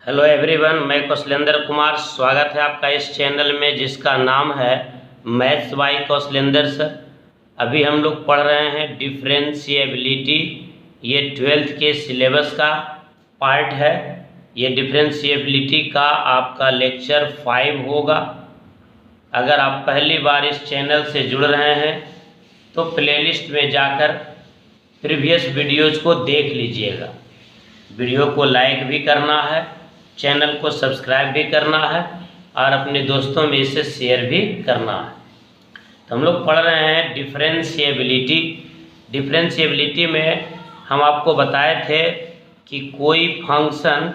Hello everyone, मैं कौशलेंद्र कुमार स्वागत है आपका इस चैनल में जिसका नाम है मैथ्स बाय कौशलेंद्र सर। अभी हम लोग पढ़ रहे हैं डिफरेंशिएबिलिटी। ये 12th के सिलेबस का पार्ट है। ये डिफरेंशिएबिलिटी का आपका लेक्चर 5 होगा। अगर आप पहली बार इस चैनल से जुड़ रहे हैं तो प्लेलिस्ट में जाकर प्रीवियस वीडियोज़ को देख लीजिएगा। वीडियो को लाइक भी करना है, चैनल को सब्सक्राइब भी करना है और अपने दोस्तों में इसे शेयर भी करना है। तो हम लोग पढ़ रहे हैं डिफरेंशिएबिलिटी। डिफरेंशिएबिलिटी में हम आपको बताए थे कि कोई फंक्शन,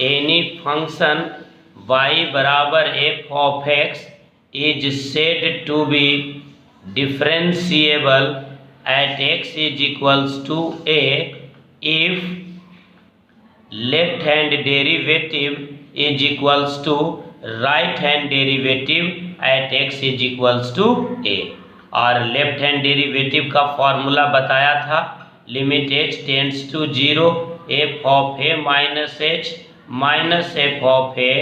एनी फंक्शन y बराबर F of X is said to be differentiable at x is equals to a if left hand derivative is equals to right hand derivative at x is equals to a। और left hand derivative का formula बताया था, limit h tends to 0 f of a minus h minus F of a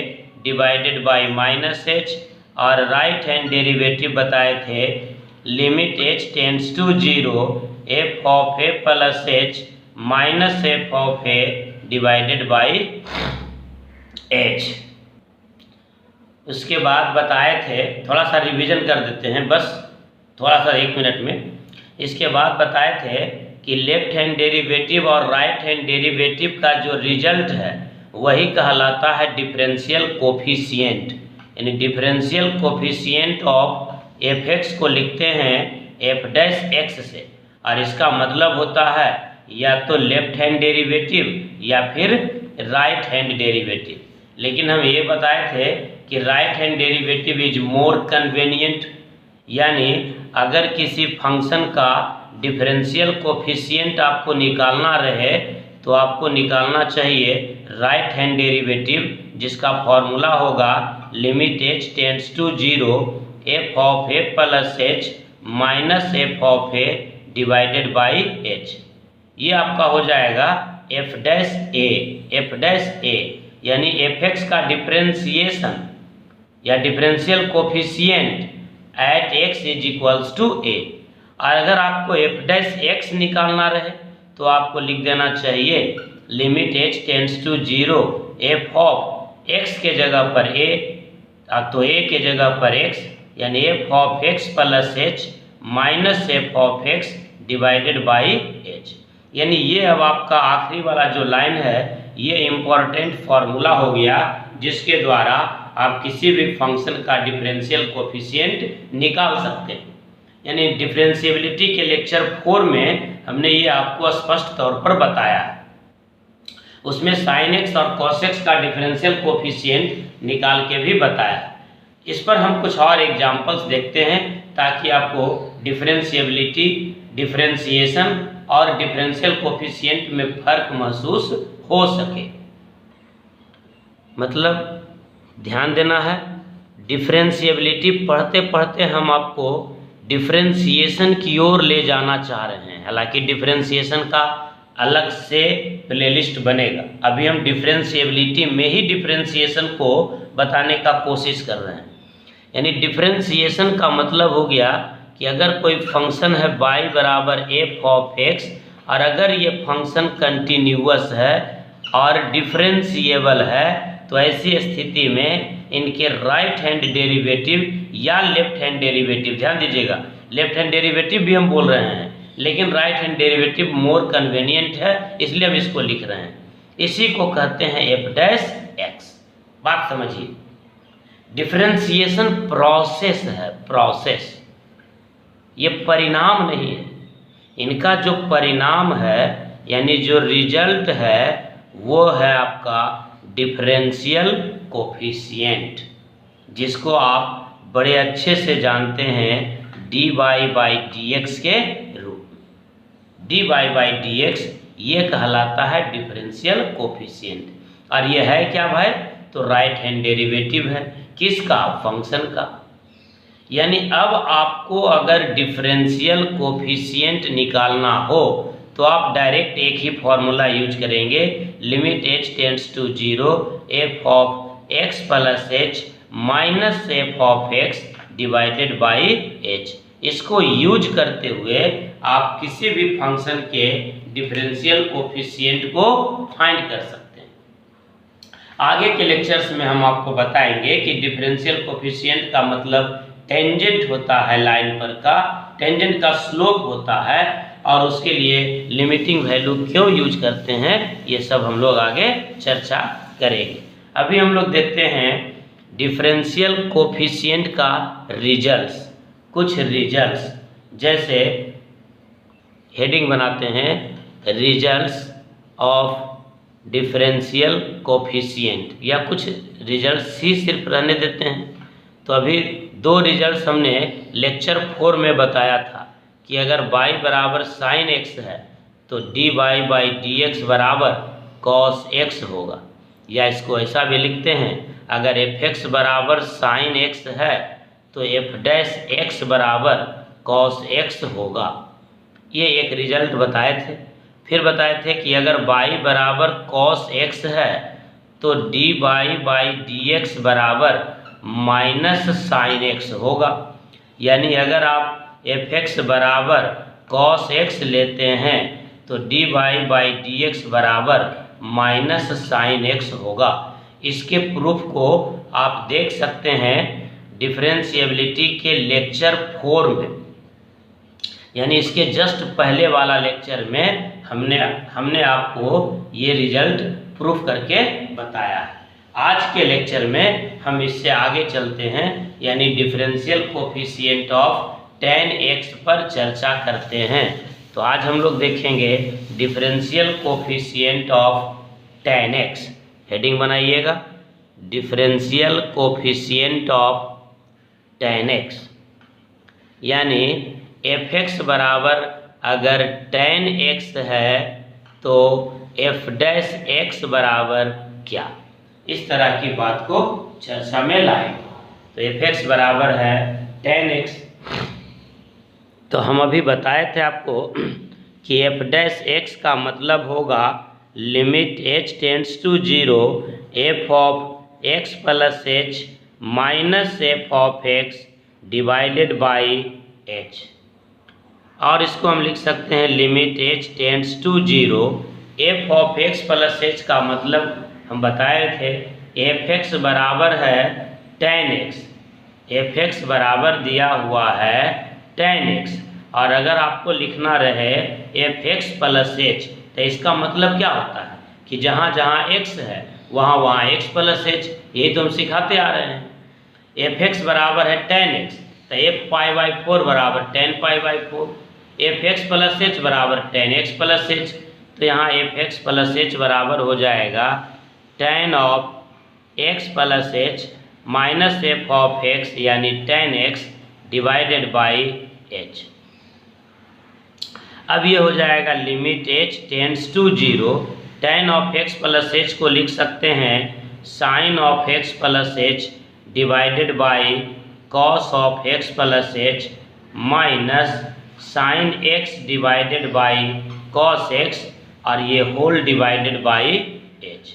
divided by minus h। और right hand derivative बताए थे, limit h tends to 0 f of a plus h minus F of a divided by h। उसके बाद बताए थे, थोड़ा सा revision कर देते हैं बस थोड़ा सा 1 मिनट में। इसके बाद बताए थे कि लेफ्ट हैंड डेरिवेटिव और राइट हैंड डेरिवेटिव का जो रिजल्ट है वही कहलाता है डिफरेंशियल कोफिशिएंट। यानी differential coefficient of F x को लिखते हैं एफ डैश एक्स से, और इसका मतलब होता है या तो लेफ्ट हैंड डेरिवेटिव या फिर राइट हैंड डेरिवेटिव। लेकिन हम ये बताए थे कि right hand derivative is more convenient. यानी अगर किसी फंक्शन का डिफरेंशियल कोफिशिएंट आपको निकालना रहे तो आपको निकालना चाहिए राइट हैंड डेरिवेटिव, जिसका फॉर्मूला होगा limit h tends to 0 f of a plus h minus F of a divided by h। ये आपका हो जाएगा एफ डैश ए, यानी एफ एक्स का डिफरेंशिएशन या differential coefficient at X is equals to A. और अगर आपको एफ डैश एक्स निकालना रहे तो आपको लिख देना चाहिए limit h tends to 0 F of X के जगह पर a, तो a के जगह पर x, यानी F of x plus h minus F of x divided by h। यानी ये अब आपका आखिरी वाला जो लाइन है ये इम्पोर्टेंट फार्मूला हो गया जिसके द्वारा आप किसी भी फंक्शन का डिफरेंशियल कोफिशिएंट निकाल सकते हैं। यानी डिफरेंशिएबिलिटी के लेक्चर 4 में हमने ये आपको स्पष्ट तौर पर बताया है। उसमें साइन एक्स और कॉस एक्स का डिफरेंशियल कोफिशिएंट निकाल के भी बताया। इस पर हम कुछ और एग्जाम्पल्स देखते हैं ताकि आपको डिफरेंशिएबिलिटी, डिफरेंशिएशन और डिफरेंशियल कोफिशिएंट में फर्क महसूस हो सके। मतलब ध्यान देना है, डिफरेंशिएबिलिटी पढ़ते पढ़ते हम आपको डिफरेंशिएशन की ओर ले जाना चाह रहे हैं। हालांकि डिफरेंशिएशन का अलग से प्लेलिस्ट बनेगा। अभी हम डिफरेंशिएबिलिटी में ही डिफरेंशिएशन को बताने का कोशिश कर रहे हैं। यानी डिफरेंशिएशन का मतलब हो गया कि अगर कोई फंक्शन है y बराबर एफ ऑफ एक्स और अगर ये फंक्शन कंटिन्यूअस है और डिफरेंशिएबल है तो ऐसी स्थिति में इनके राइट हैंड डेरिवेटिव या लेफ्ट हैंड डेरिवेटिव, ध्यान दीजिएगा लेफ्ट हैंड डेरिवेटिव भी हम बोल रहे हैं लेकिन right hand derivative more convenient है इसलिए हम इसको लिख रहे हैं। इसी को कहते हैं एफ डैश एक्स। बात समझिए, डिफरेंशिएशन प्रोसेस है, प्रोसेस, ये परिणाम नहीं है। इनका जो परिणाम है यानी जो रिजल्ट है वो है आपका डिफरेंशियल कोफिशिएंट, जिसको आप बड़े अच्छे से जानते हैं dy बाई डी एक्स के रूप में। dy बाई डी एक्स ये कहलाता है डिफरेंशियल कोफिशिएंट। और ये है क्या भाई? तो राइट हैंड डेरिवेटिव है। किसका? फंक्शन का। यानी अब आपको अगर डिफरेंशियल कोफिशिएंट निकालना हो तो आप डायरेक्ट एक ही फॉर्मूला यूज करेंगे, limit h tends to 0 f of x plus h minus F of x divided by h। इसको यूज करते हुए आप किसी भी फंक्शन के डिफरेंशियल कोफिशिएंट को फाइंड कर सकते हैं। आगे के लेक्चर्स में हम आपको बताएंगे कि डिफरेंशियल कोफिशिएंट का मतलब टेंजेंट होता है लाइन पर का, टेंजेंट का स्लोप होता है, और उसके लिए लिमिटिंग वैल्यू क्यों यूज करते हैं, ये सब हम लोग आगे चर्चा करेंगे। अभी हम लोग देखते हैं डिफरेंशियल कोफिशिएंट का रिजल्ट्स, कुछ रिजल्ट्स, जैसे हेडिंग बनाते हैं रिजल्ट्स ऑफ डिफरेंशियल कोफिशिएंट, या कुछ रिजल्ट्स ही सिर्फ रहने देते हैं। तो अभी दो रिजल्ट्स हमने लेक्चर 4 में बताया था कि अगर y बराबर साइन x है तो dy बाई डी एक्स बराबर कॉस x होगा, या इसको ऐसा भी लिखते हैं अगर fx बराबर साइन x है तो f डैश x बराबर कॉस x होगा। ये एक रिजल्ट बताए थे। फिर बताए थे कि अगर y बराबर कॉस x है तो dy बाई डी एक्स बराबर माइनस साइन x होगा। यानी अगर आप fx बराबर कॉस x लेते हैं तो dy बाई डी एक्स बराबर माइनस साइन x होगा। इसके प्रूफ को आप देख सकते हैं डिफरेंशिएबिलिटी के लेक्चर 4 में, यानी इसके जस्ट पहले वाला लेक्चर में हमने आपको ये रिजल्ट प्रूफ करके बताया है। आज के लेक्चर में हम इससे आगे चलते हैं, यानी differential coefficient of tan x पर चर्चा करते हैं। तो आज हम लोग देखेंगे differential coefficient of tan x। Heading बनाइएगा, differential coefficient of tan x, यानी fx बराबर अगर tan x है तो f डैश x बराबर क्या, इस तरह की बात को चर्चा में लाएंगे। तो fx बराबर है tan x, तो हम अभी बताए थे आपको कि f डैश x का मतलब होगा limit h tends to 0 f of x plus h minus F of x divided by h, और इसको हम लिख सकते हैं limit h tends to 0 f of x plus h का मतलब हम बताए थे fx बराबर है tan x, fx बराबर दिया हुआ है tan x, और अगर आपको लिखना रहे fx प्लस h तो इसका मतलब क्या होता है कि जहाँ जहाँ x है वहाँ वहाँ x प्लस h, यही तो हम सिखाते आ रहे हैं। fx बराबर है tan x तो f पाई बाई 4 बराबर tan pi by 4, fx plus h बराबर tan x प्लस h, तो यहाँ fx प्लस h बराबर हो जाएगा tan of x plus h minus F of x यानी tan x divided by h। अब ये हो जाएगा limit h tends to 0 tan of x plus h को लिख सकते हैं sine of x plus h divided by cos of x plus h minus sine x divided by cos x, और ये होल डिवाइडेड बाई h।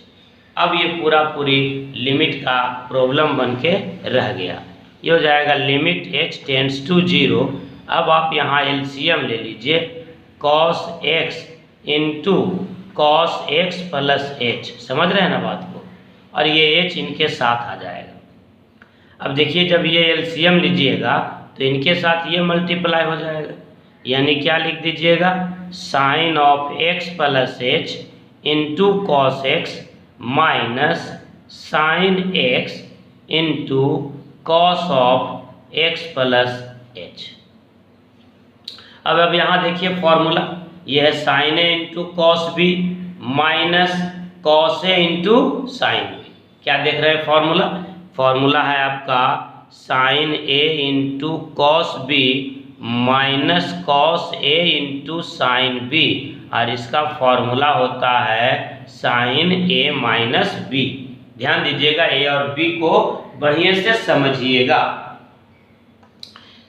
अब ये पूरी limit का प्रॉब्लम बन के रह गया। ये हो जाएगा लिमिट h टेंड्स टू 0। अब आप यहाँ एलसीएम ले लीजिए, cos x into cos x plus h, समझ रहे हैं ना बात को, और ये h इनके साथ आ जाएगा। अब देखिए जब ये एलसीएम लीजिएगा तो इनके साथ ये मल्टीप्लाई हो जाएगा, यानी क्या लिख दीजिएगा sine of x plus h into cos x minus sine x into cos of x plus h। अब यहाँ देखिए फॉर्मूला, यह है sine a into cos b minus cos a into sine b। क्या देख रहे हैं फॉर्मूला? फॉर्मूला है आपका sine a into cos b minus cos a into sine b, और इसका फॉर्मूला होता है साइन a माइनस b। ध्यान दीजिएगा, a और b को बढ़िया से समझिएगा।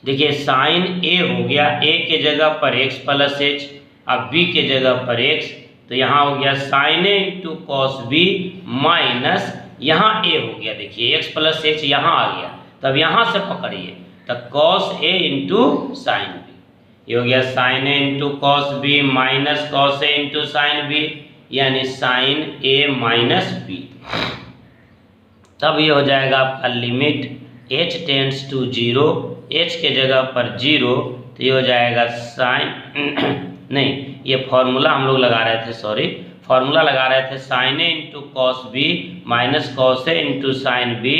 देखिए साइन a हो गया, a के जगह पर x प्लस h, अब b के जगह पर x, तो यहाँ हो गया sine A into cos B minus यहाँ a हो गया, देखिए x प्लस h यहाँ आ गया, तब यहाँ से पकड़िए तो cos A into sine B, ये हो गया sine A into cos B minus cos A into sine B, यानी साइन ए माइनस बी। तब ये हो जाएगा आपका limit h tends to 0, h के जगह पर 0, तो ये हो जाएगा साइन नहीं, ये फॉर्मूला हम लोग लगा रहे थे, सॉरी फॉर्मूला लगा रहे थे sine A into cos B minus cos A into sine B,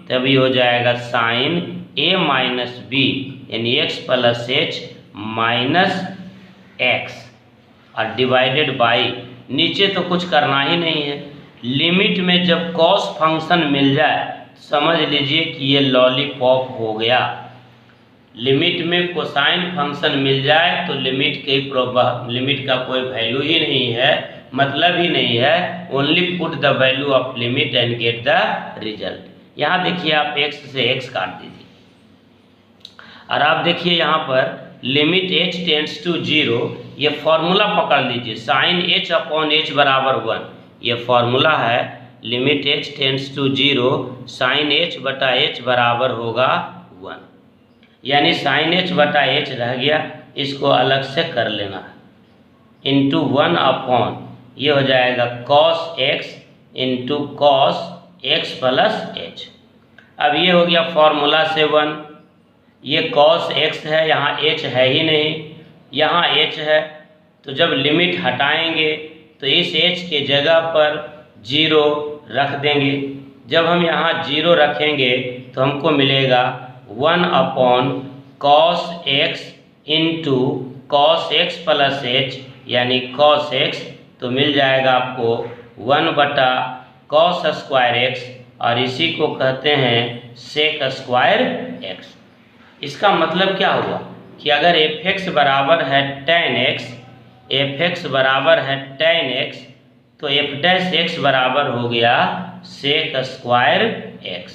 तब ये हो जाएगा साइन ए माइनस बी, यानी x plus H minus X और डिवाइडेड बाई, नीचे तो कुछ करना ही नहीं है। लिमिट में जब कॉस फंक्शन मिल जाए समझ लीजिए कि ये लॉलीपॉप हो गया। लिमिट में कोसाइन फंक्शन मिल जाए तो लिमिट का कोई वैल्यू ही नहीं है, मतलब ही नहीं है, only put the value of limit and get the result. यहाँ देखिए आप x से x काट दीजिए और आप देखिए यहाँ पर लिमिट h टेंड्स टू 0, ये फॉर्मूला पकड़ लीजिए साइन h अपॉन h बराबर 1, ये फॉर्मूला है limit h tends to 0 sine h बटा h बराबर होगा 1, यानी साइन h बटा h रह गया, इसको अलग से कर लेना है इंटू 1 अपॉन, ये हो जाएगा cos x into cos x plus h। अब ये हो गया फॉर्मूला से 1, ये कॉस x है, यहाँ h है ही नहीं, यहाँ h है, तो जब लिमिट हटाएंगे तो इस h के जगह पर 0 रख देंगे। जब हम यहाँ 0 रखेंगे तो हमको मिलेगा 1 upon cos x into cos x plus h, यानी कॉस x, तो मिल जाएगा आपको 1 बटा कॉस स्क्वायर x, और इसी को कहते हैं सेक स्क्वायर x। इसका मतलब क्या हुआ कि अगर f(x) बराबर है tan x, f(x) बराबर है tan x, तो f' बराबर हो गया सेक स्क्वायर x।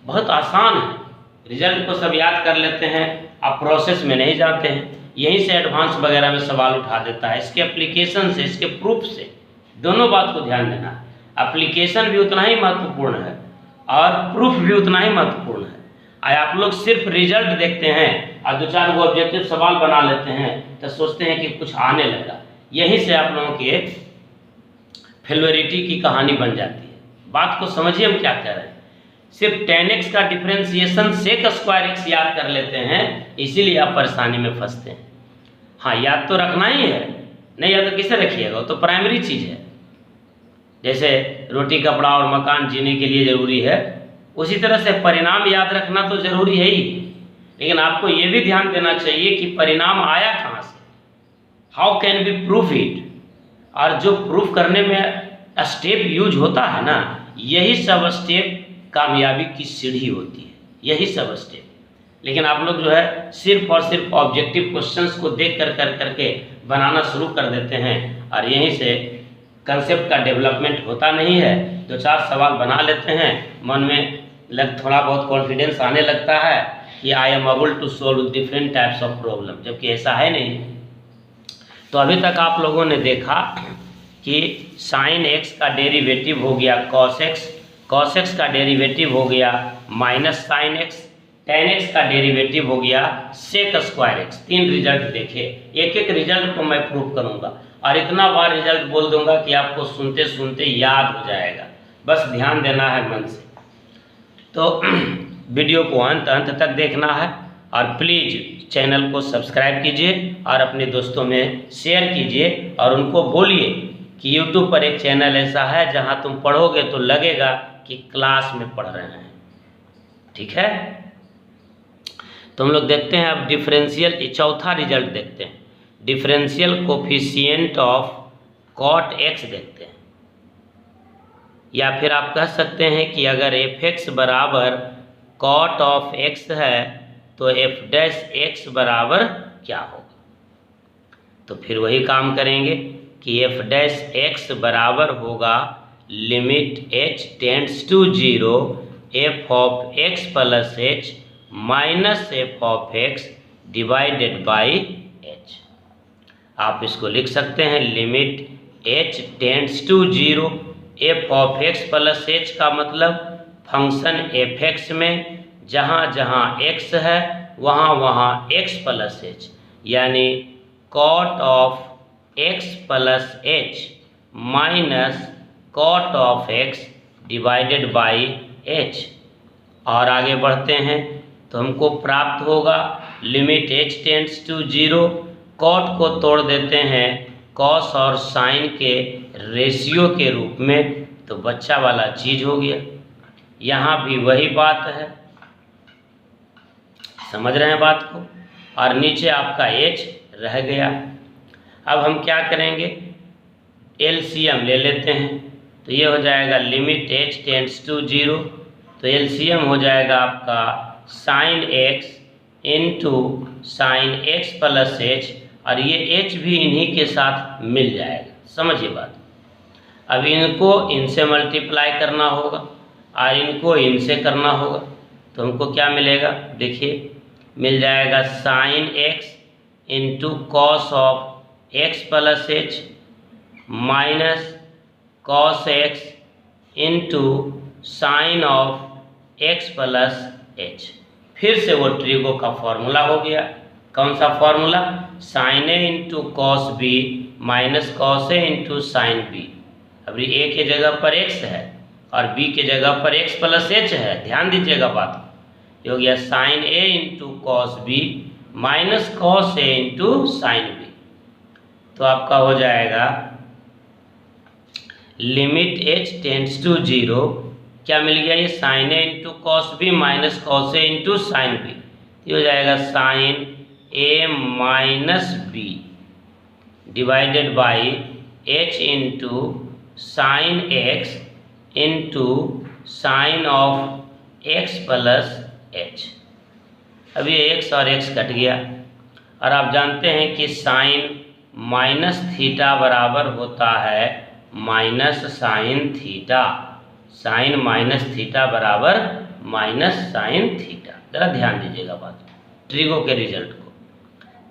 बहुत आसान है, रिजल्ट को सब याद कर लेते हैं, आप प्रोसेस में नहीं जाते हैं, यहीं से एडवांस वगैरह में सवाल उठा देता है। इसके एप्लीकेशन से, इसके प्रूफ से, दोनों बात को ध्यान देना है। एप्लीकेशन भी उतना ही महत्वपूर्ण है और प्रूफ भी उतना ही महत्वपूर्ण है। आप लोग सिर्फ रिजल्ट देखते हैं और 2-4 गो ऑब्जेक्टिव सवाल बना लेते हैं तो सोचते हैं कि कुछ आने लगा, यहीं से आप लोगों के फेल्योरिटी की कहानी बन जाती है। बात को समझिए हम क्या कह रहे हैं। सिर्फ tan x का डिफरेंशिएशन सेक स्क्वायर x याद कर लेते हैं, इसीलिए आप परेशानी में फंसते हैं। हाँ, याद तो रखना ही है, नहीं याद तो किसे रखिएगा, तो प्राइमरी चीज़ है। जैसे रोटी कपड़ा और मकान जीने के लिए ज़रूरी है, उसी तरह से परिणाम याद रखना तो ज़रूरी है ही, लेकिन आपको ये भी ध्यान देना चाहिए कि परिणाम आया कहाँ से, how can be proof it, और जो प्रूफ करने में स्टेप यूज होता है ना, यही सब स्टेप कामयाबी की सीढ़ी होती है, यही सब स्टेप। लेकिन आप लोग जो है सिर्फ और सिर्फ ऑब्जेक्टिव क्वेश्चंस को देख कर करके बनाना शुरू कर देते हैं और यहीं से कंसेप्ट का डेवलपमेंट होता नहीं है। 2-4 सवाल बना लेते हैं, मन में थोड़ा बहुत कॉन्फिडेंस आने लगता है कि I am able to solve different types of problem, जबकि ऐसा है नहीं। तो अभी तक आप लोगों ने देखा कि साइन x का डेरिवेटिव हो गया कॉस x, कॉस x का डेरिवेटिव हो गया minus sine x, tan x का डेरिवेटिव हो गया सेक स्क्वायर x। 3 रिजल्ट देखे, एक एक रिजल्ट को मैं प्रूव करूंगा और इतना बार रिजल्ट बोल दूंगा कि आपको सुनते सुनते याद हो जाएगा, बस ध्यान देना है मन से। तो वीडियो को अंत तक देखना है और प्लीज़ चैनल को सब्सक्राइब कीजिए और अपने दोस्तों में शेयर कीजिए और उनको बोलिए कि YouTube पर एक चैनल ऐसा है जहां तुम पढ़ोगे तो लगेगा कि क्लास में पढ़ रहे हैं। ठीक है, तो हम लोग देखते हैं अब डिफरेंशियल, चौथा रिजल्ट देखते हैं, differential coefficient of cot x देखते हैं। या फिर आप कह सकते हैं कि अगर f(x) बराबर कॉट ऑफ x है तो f' बराबर क्या होगा। तो फिर वही काम करेंगे कि f' बराबर होगा limit h tends to 0 f of x plus h minus f of x divided by h। आप इसको लिख सकते हैं limit h tends to 0 f of x plus h का मतलब फंक्शन f(x) में जहाँ जहाँ x है वहाँ वहाँ x प्लस h, यानी cot of x plus h minus cot of x divided by h। और आगे बढ़ते हैं तो हमको प्राप्त होगा limit h tends to 0, cot को तोड़ देते हैं cos और sin के रेशियो के रूप में, तो बच्चा वाला चीज हो गया। यहाँ भी वही बात है, समझ रहे हैं बात को, और नीचे आपका h रह गया। अब हम क्या करेंगे, एलसीएम ले लेते हैं, तो ये हो जाएगा लिमिट h टेंड्स टू 0, तो एलसीएम हो जाएगा आपका sine x into sine x plus h, और ये h भी इन्हीं के साथ मिल जाएगा, समझिए बात। अब इनको इनसे मल्टीप्लाई करना होगा और इनको इनसे करना होगा, तो हमको क्या मिलेगा, देखिए मिल जाएगा sine x into cos of x plus h minus cos x into sine of x plus h। फिर से वो ट्रिगो का फॉर्मूला हो गया। कौन सा formula, sine a into cos b minus cos a into sine b। अभी a के जगह पर x है और b के जगह पर x प्लस h है, ध्यान दीजिएगा बात। ये हो गया sine a into cos b minus cos a into sine b। तो आपका हो जाएगा लिमिट h टेंड्स टू 0, क्या मिल गया, ये sine a into cos b minus cos a into sine b। ये हो जाएगा sine a minus b divided by h into sine x into sine of x plus h। अब ये x और x कट गया, और आप जानते हैं कि साइन माइनस थीटा बराबर होता है minus sine theta. Sine minus theta बराबर माइनस साइन थीटा, जरा ध्यान दीजिएगा बात ट्रिगो के रिजल्ट को।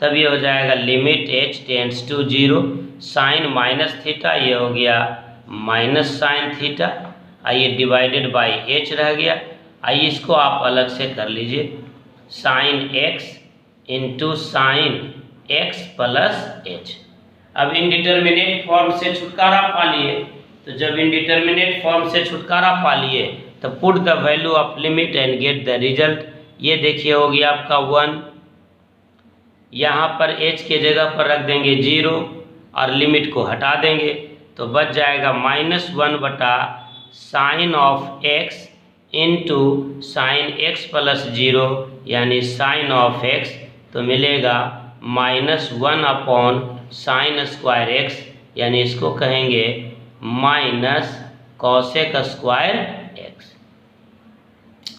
तब ये हो जाएगा limit h tends to 0, sine minus theta ये हो गया माइनस साइन थीटा, आइए डिवाइडेड बाई h रह गया। आइए इसको आप अलग से कर लीजिए, sine x into sine x plus h। अब इनडिटर्मिनेट फॉर्म से छुटकारा पा लिए, तो जब इनडिटर्मिनेट फॉर्म से छुटकारा पा लिए तो put the value of limit and get the result. ये देखिए हो गया आपका 1, यहाँ पर h के जगह पर रख देंगे 0 और लिमिट को हटा देंगे, तो बच जाएगा -1 बटा sine of x into sine x plus 0 यानी साइन ऑफ x, तो मिलेगा -1 अपॉन साइन स्क्वायर x, यानी इसको कहेंगे माइनस कॉसेक स्क्वायर x।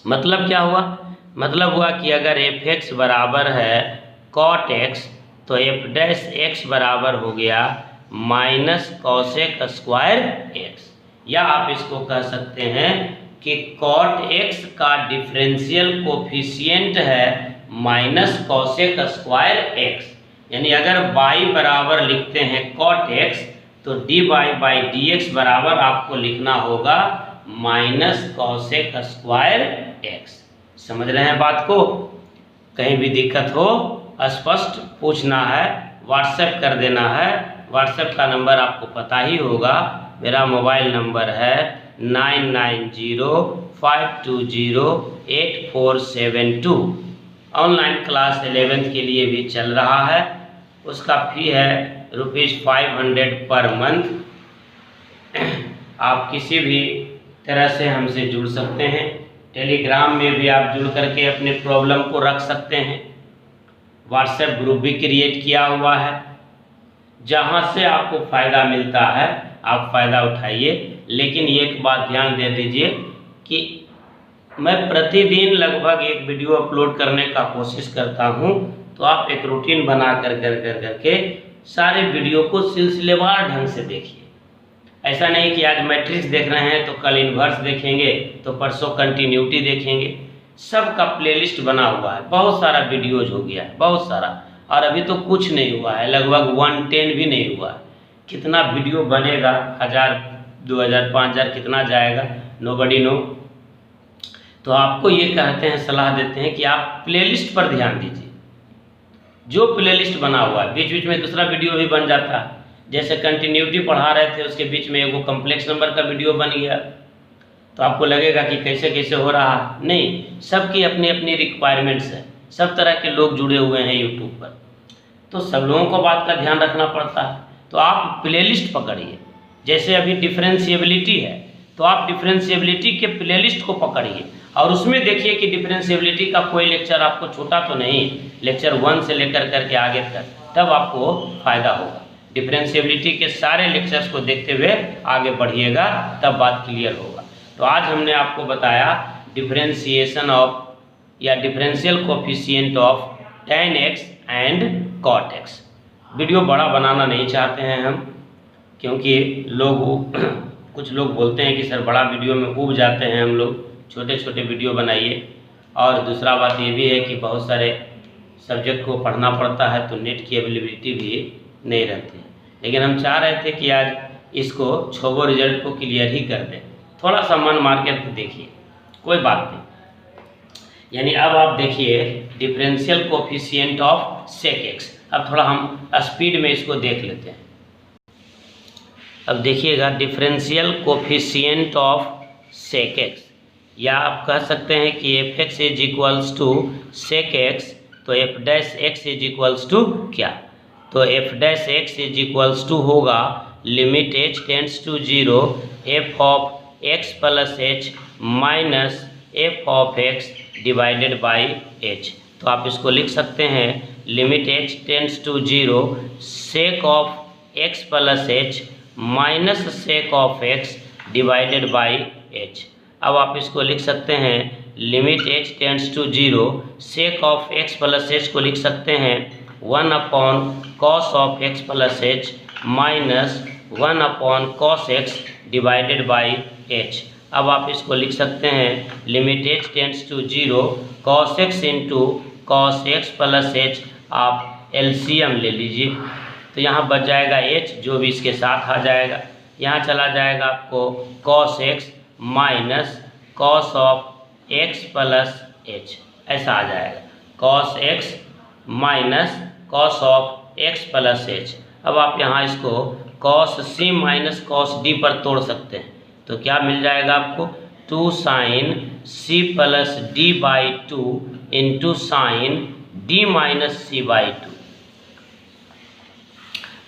मतलब क्या हुआ, मतलब हुआ कि अगर f(x) बराबर है cot x, तो f डैश x बराबर हो गया माइनस कॉसेक स्क्वायर x। या आप इसको कह सकते हैं कि cot x का डिफरेंशियल कोफिशिएंट है माइनस कॉसेक स्क्वायर x। यानी अगर y बराबर लिखते हैं cot x, तो dy बाई dx बराबर आपको लिखना होगा माइनस कॉसेक स्क्वायर x। समझ रहे हैं बात को, कहीं भी दिक्कत हो स्पष्ट पूछना है, व्हाट्सएप कर देना है। व्हाट्सएप का नंबर आपको पता ही होगा, मेरा मोबाइल नंबर है 9905208472। ऑनलाइन क्लास 11th के लिए भी चल रहा है, उसका फी है ₹500 पर मंथ। आप किसी भी तरह से हमसे जुड़ सकते हैं, टेलीग्राम में भी आप जुड़ करके अपने प्रॉब्लम को रख सकते हैं। व्हाट्सएप ग्रुप भी क्रिएट किया हुआ है, जहां से आपको फ़ायदा मिलता है आप फ़ायदा उठाइए। लेकिन एक बात ध्यान दे दीजिए कि मैं प्रतिदिन लगभग एक वीडियो अपलोड करने का कोशिश करता हूं, तो आप एक रूटीन बना करके सारे वीडियो को सिलसिलेवार ढंग से देखिए। ऐसा नहीं कि आज मैट्रिक्स देख रहे हैं तो कल इन्वर्स देखेंगे, तो परसों कंटिन्यूटी देखेंगे। सबका प्लेलिस्ट बना हुआ है, बहुत सारा वीडियोज हो गया है, बहुत सारा। और अभी तो कुछ नहीं हुआ है, लगभग 110 भी नहीं हुआ। कितना वीडियो बनेगा, 1000, 2000, 5000 कितना जाएगा, नोबडी नो। तो आपको ये कहते हैं, सलाह देते हैं कि आप प्लेलिस्ट पर ध्यान दीजिए। जो प्लेलिस्ट बना हुआ है, बीच बीच में दूसरा वीडियो भी बन जाता है। जैसे कंटिन्यूटी पढ़ा रहे थे, उसके बीच में एगो कम्प्लेक्स नंबर का वीडियो बन गया, तो आपको लगेगा कि कैसे कैसे हो रहा है। नहीं, सबकी अपनी अपनी रिक्वायरमेंट्स है, सब तरह के लोग जुड़े हुए हैं यूट्यूब पर, तो सब लोगों को बात का ध्यान रखना पड़ता है। तो आप प्लेलिस्ट पकड़िए। जैसे अभी डिफरेंशिएबिलिटी है, तो आप डिफरेंशिएबिलिटी के प्लेलिस्ट को पकड़िए और उसमें देखिए कि डिफरेंशिएबिलिटी का कोई लेक्चर आपको छूटा तो नहीं, लेक्चर 1 से लेकर करके आगे तक, तब आपको फ़ायदा होगा। डिफरेंशिएबिलिटी के सारे लेक्चर्स को देखते हुए आगे बढ़िएगा, तब बात क्लियर होगा। तो आज हमने आपको बताया डिफरेंशिएशन ऑफ या differential coefficient of tan x and cot x। Video बड़ा बनाना नहीं चाहते हैं हम, क्योंकि लोग कुछ लोग बोलते हैं कि सर बड़ा वीडियो में ऊब जाते हैं हम लोग, छोटे छोटे वीडियो बनाइए। और दूसरा बात ये भी है कि बहुत सारे सब्जेक्ट को पढ़ना पड़ता है, तो नेट की अवेलेबिलिटी भी नहीं रहती है। लेकिन हम चाह रहे थे कि आज इसको छोबो रिजल्ट को क्लियर ही कर दें। थोड़ा सा मन मार कर देखिए, कोई बात नहीं। यानी अब आप देखिए differential coefficient of sec x. अब थोड़ा हम स्पीड में इसको देख लेते हैं। अब देखिएगा differential coefficient of sec X, या आप कह सकते हैं कि F X is equals to sec X, तो F dash X is equals to क्या, तो F dash X is equals to होगा limit H tends to 0 F of x plus H minus F of x divided by H. तो आप इसको लिख सकते हैं limit H tends to 0 sec of x plus H minus sec of x divided by h. अब आप इसको लिख सकते हैं limit H tends to 0 sec of x plus h को लिख सकते हैं 1 upon cos of x plus H minus 1 upon cos x divided by h. अब आप इसको लिख सकते हैं limit H tends to 0 cos x into cos x plus h. आप एलसीएम ले लीजिए, तो यहाँ बच जाएगा एच, जो भी इसके साथ आ जाएगा। यहाँ चला जाएगा आपको cos x minus cos of x plus H, ऐसा आ जाएगा cos x minus cos of x plus H. अब आप यहाँ इसको कॉस सी माइनस कॉस डी पर तोड़ सकते हैं, तो क्या मिल जाएगा आपको 2 sine C plus D by 2 into sine D minus C by 2।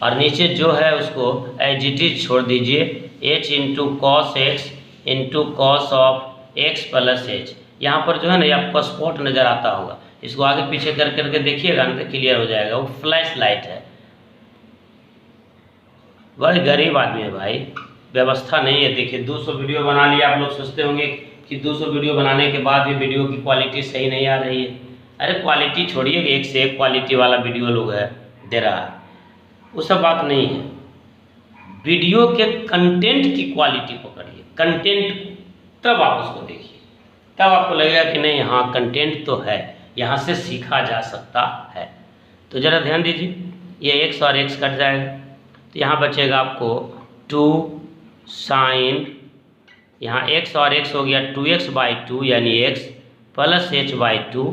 और नीचे जो है उसको एज इट इज छोड़ दीजिए, H into cos x into cos of x plus H. यहाँ पर जो है ना, ये आपको स्पॉट नज़र आता होगा, इसको आगे पीछे कर करके देखिएगा ना तो क्लियर हो जाएगा। वो फ्लैश लाइट है। बड़े गरीब आदमी है भाई, व्यवस्था नहीं है। देखिए 200 वीडियो बना लिया, आप लोग सोचते होंगे कि 200 वीडियो बनाने के बाद भी वीडियो की क्वालिटी सही नहीं आ रही है। अरे क्वालिटी छोड़िए, एक से एक क्वालिटी वाला वीडियो लोग है दे रहा है, वो सब बात नहीं है। वीडियो के कंटेंट की क्वालिटी पकड़िए, कंटेंट, तब आप उसको देखिए, तब आपको लगेगा कि नहीं हाँ कंटेंट तो है, यहाँ से सीखा जा सकता है। तो ज़रा ध्यान दीजिए, ये एक्स और एक्स कट जाएगा, तो यहाँ बचेगा आपको 2 साइन, यहाँ x और x हो गया 2x बाई 2 यानी x plus h by 2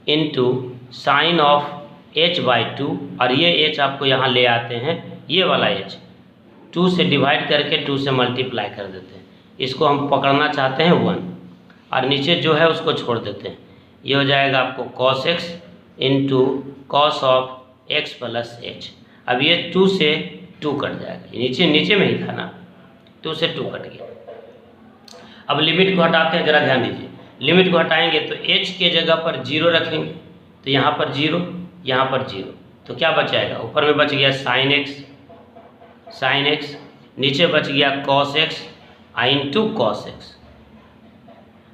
into sine of h by 2, और ये h आपको यहाँ ले आते हैं, ये वाला h 2 से डिवाइड करके 2 से मल्टीप्लाई कर देते हैं। इसको हम पकड़ना चाहते हैं 1, और नीचे जो है उसको छोड़ देते हैं। ये हो जाएगा आपको cos x into cos of x plus h। अब ये 2 से 2 कट जाएगा, नीचे नीचे में ही था ना, 2 से 2 कट गया। अब लिमिट को हटाते हैं, जरा ध्यान दीजिए। लिमिट को हटाएंगे तो h के जगह पर 0 रखेंगे, तो यहाँ पर 0, यहाँ पर 0, तो क्या बच जाएगा, ऊपर में बच गया साइन एक्स, नीचे बच गया cos x into cos x.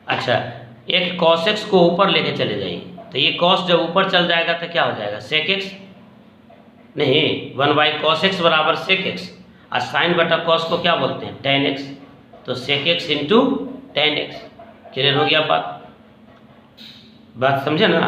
अच्छा, एक कॉस एक्स को ऊपर लेके चले जाइए, तो ये कॉस जब ऊपर चल जाएगा तो क्या हो जाएगा, सेक एक्स, नहीं 1 बाई कॉस एक्स बराबर सेक एक्स, और साइन बटा कॉस को क्या बोलते हैं, टेन एक्स, तो sec x into tan x. Clear हो गया बात समझे ना।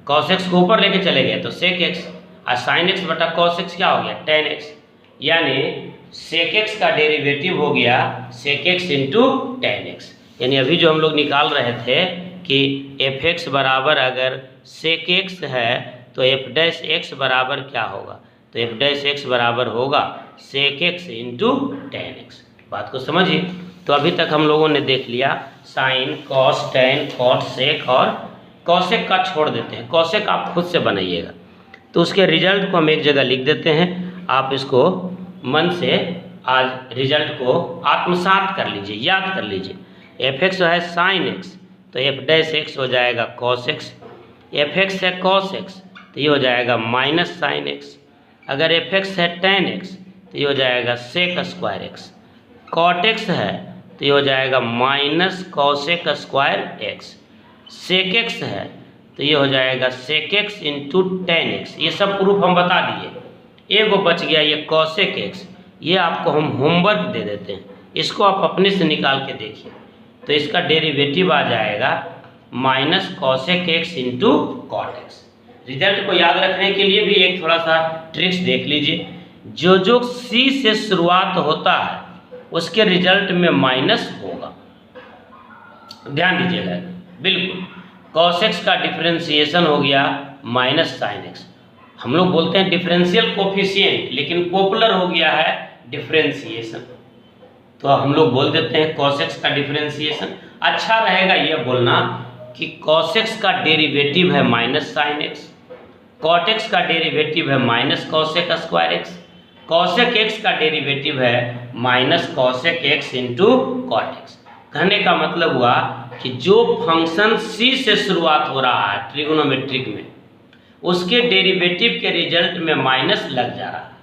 कॉस एक्स को ऊपर लेके चले गए तो सेक एक्स, और साइन एक्स बटा कॉस एक्स क्या हो गया, टेन एक्स, यानी सेक एक्स का डेरिवेटिव हो गया sec x into tan x. यानी अभी जो हम लोग निकाल रहे थे कि एफ एक्स बराबर अगर सेक एक्स है तो एफ डैश एक्स बराबर क्या होगा, तो एफ डैश एक्स बराबर होगा sec x into tan x. बात को समझिए। तो अभी तक हम लोगों ने देख लिया साइन, कॉस, टेन, कॉट, सेक और कॉसेक का छोड़ देते हैं, कॉसेक आप खुद से बनाइएगा। तो उसके रिजल्ट को हम एक जगह लिख देते हैं, आप इसको मन से आज रिजल्ट को आत्मसात कर लीजिए, याद कर लीजिए। एफ एक्स है साइन एक्स तो एफ डैश एक्स हो जाएगा कॉस एक्स, एफ एक्स है कॉस एक्स तो ये हो जाएगा माइनस साइन एक्स, अगर एफ एक्स है टेन एक्स तो ये हो जाएगा sec square x, cot x है तो ये हो जाएगा minus cosec square x, sec x है तो ये हो जाएगा sec x into tan x. ये सब प्रूफ हम बता दिए। एक वो बच गया ये कॉसेक एक्स, ये आपको हम होमवर्क दे देते हैं, इसको आप अपने से निकाल के देखिए। तो इसका डेरिवेटिव आ जाएगा minus cosec x into cot x. Result को याद रखने के लिए भी एक थोड़ा सा ट्रिक्स देख लीजिए। जो जो सी से शुरुआत होता है उसके रिजल्ट में माइनस होगा, ध्यान दीजिएगा बिल्कुल। कॉस एक्स का डिफरेंशिएशन हो गया माइनस साइन एक्स। हम लोग बोलते हैं डिफरेंशियल कोफिशिएंट, लेकिन पॉपुलर हो गया है डिफरेंशिएशन, तो हम लोग बोल देते हैं कॉस एक्स का डिफरेंशिएशन। अच्छा रहेगा यह बोलना कि कॉस एक्स का डेरिवेटिव है minus sine x, cot x का डेरिवेटिव है minus cosec square x, cosec x का डेरिवेटिव है minus cosec x into cot x. कहने का मतलब हुआ कि जो फंक्शन सी से शुरुआत हो रहा है ट्रिगोनोमेट्रिक में, उसके डेरिवेटिव के रिजल्ट में माइनस लग जा रहा है।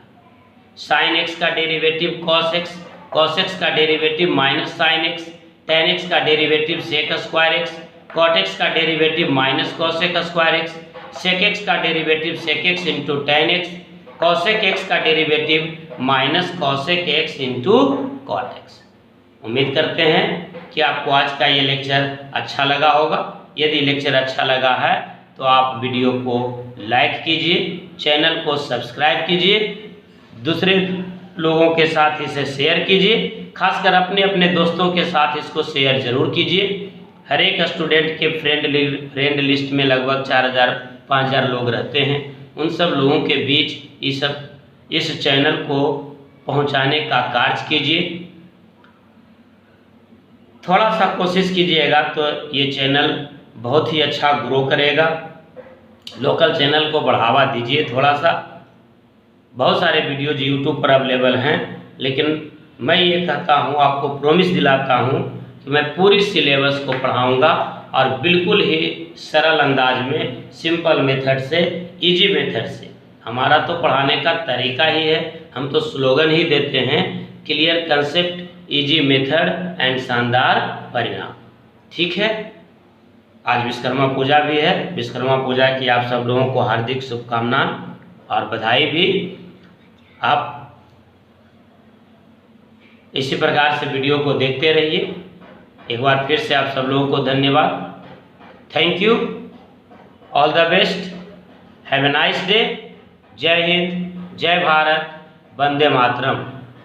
साइन एक्स का derivative cos x, cos x का derivative minus sine x, tan x का derivative sec square x, cot x का derivative minus cosec square x, sec x का derivative sec x into tan x, cosec x का derivative minus cosec x into cot x. उम्मीद करते हैं कि आपको आज का ये लेक्चर अच्छा लगा होगा। यदि लेक्चर अच्छा लगा है तो आप वीडियो को लाइक कीजिए, चैनल को सब्सक्राइब कीजिए, दूसरे लोगों के साथ इसे शेयर कीजिए, खासकर अपने अपने दोस्तों के साथ इसको शेयर जरूर कीजिए। हर एक स्टूडेंट के फ्रेंड लिस्ट में लगभग 4000-5000 लोग रहते हैं, उन सब लोगों के बीच इस चैनल को पहुंचाने का कार्य कीजिए। थोड़ा सा कोशिश कीजिएगा तो ये चैनल बहुत ही अच्छा ग्रो करेगा। लोकल चैनल को बढ़ावा दीजिए थोड़ा सा। बहुत सारे वीडियोज यूट्यूब पर अवेलेबल हैं, लेकिन मैं ये कहता हूँ, आपको प्रॉमिस दिलाता हूँ कि मैं पूरी सिलेबस को पढ़ाऊँगा और बिल्कुल ही सरल अंदाज में, सिंपल मेथड से, इजी मेथड से। हमारा तो पढ़ाने का तरीका ही है, हम तो स्लोगन ही देते हैं, clear concept, easy method and शानदार परिणाम। ठीक है, आज विश्वकर्मा पूजा भी है। विश्वकर्मा पूजा की आप सब लोगों को हार्दिक शुभकामनाएं और बधाई भी। आप इसी प्रकार से वीडियो को देखते रहिए। एक बार फिर से आप सब लोगों को धन्यवाद। Thank you, all the best, have a nice day. जय हिंद, जय भारत, वंदे मातरम।